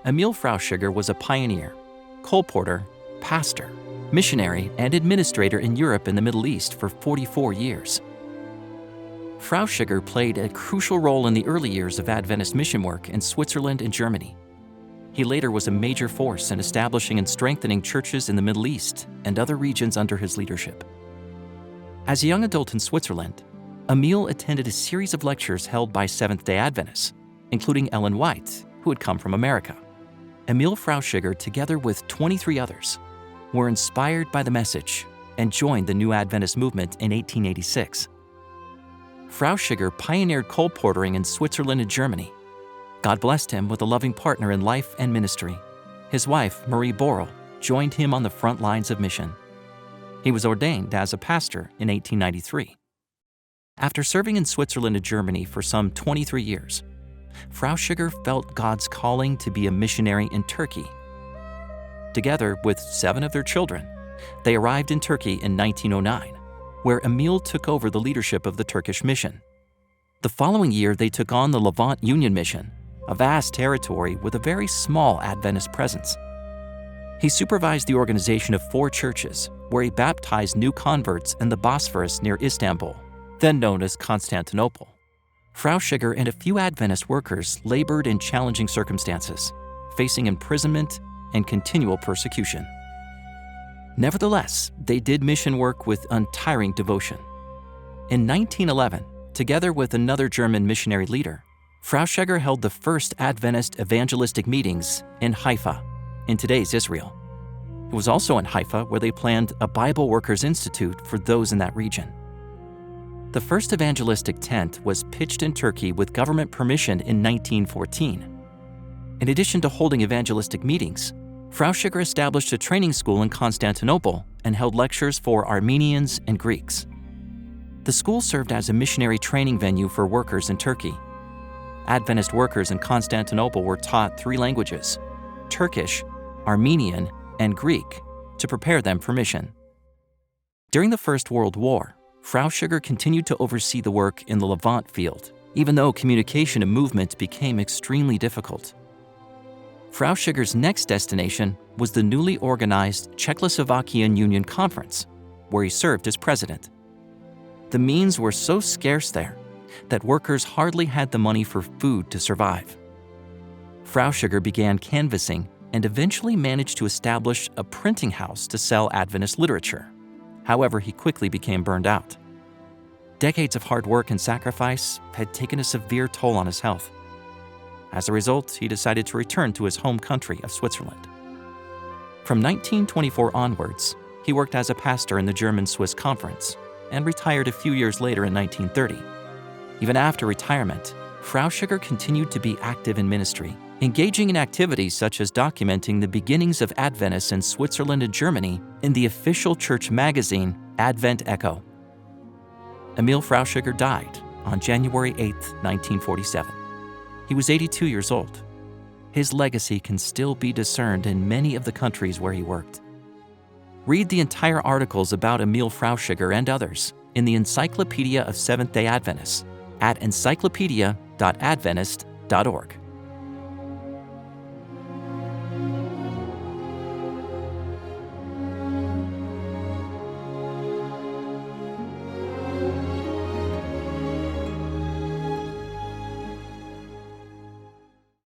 Emil Frauschüger was a pioneer, colporteur, pastor, missionary, and administrator in Europe and the Middle East for 44 years. Frauschüger played a crucial role in the early years of Adventist mission work in Switzerland and Germany. He later was a major force in establishing and strengthening churches in the Middle East and other regions under his leadership. As a young adult in Switzerland, Emil attended a series of lectures held by Seventh-day Adventists, including Ellen White, who had come from America. Emil Frauschüger, together with 23 others, were inspired by the message and joined the New Adventist movement in 1886. Frauschüger pioneered colporteuring in Switzerland and Germany. God blessed him with a loving partner in life and ministry. His wife, Marie Borel, joined him on the front lines of mission. He was ordained as a pastor in 1893. After serving in Switzerland and Germany for some 23 years, Frauschüger felt God's calling to be a missionary in Turkey. Together with 7 of their children, they arrived in Turkey in 1909, where Emil took over the leadership of the Turkish mission. The following year, they took on the Levant Union Mission, a vast territory with a very small Adventist presence. He supervised the organization of 4 churches, where he baptized new converts in the Bosphorus near Istanbul, then known as Constantinople. Frauschüger and a few Adventist workers labored in challenging circumstances, facing imprisonment and continual persecution. Nevertheless, they did mission work with untiring devotion. In 1911, together with another German missionary leader, Frauschüger held the first Adventist evangelistic meetings in Haifa, in today's Israel. It was also in Haifa where they planned a Bible Workers Institute for those in that region. The first evangelistic tent was pitched in Turkey with government permission in 1914. In addition to holding evangelistic meetings, Frauschüger established a training school in Constantinople and held lectures for Armenians and Greeks. The school served as a missionary training venue for workers in Turkey. Adventist workers in Constantinople were taught 3 languages, Turkish, Armenian, and Greek, to prepare them for mission. During the First World War, Frauschüger continued to oversee the work in the Levant field, even though communication and movement became extremely difficult. Frauschüger's next destination was the newly organized Czechoslovakian Union Conference, where he served as president. The means were so scarce there that workers hardly had the money for food to survive. Frauschüger began canvassing and eventually managed to establish a printing house to sell Adventist literature. However, he quickly became burned out. Decades of hard work and sacrifice had taken a severe toll on his health. As a result, he decided to return to his home country of Switzerland. From 1924 onwards, he worked as a pastor in the German-Swiss Conference and retired a few years later in 1930. Even after retirement, Frauschüger continued to be active in ministry, engaging in activities such as documenting the beginnings of Adventists in Switzerland and Germany in the official church magazine Advent Echo. Emil Frauschüger died on January 8, 1947. He was 82 years old. His legacy can still be discerned in many of the countries where he worked. Read the entire articles about Emil Frauschüger and others in the Encyclopedia of Seventh-day Adventists at encyclopedia.adventist.org.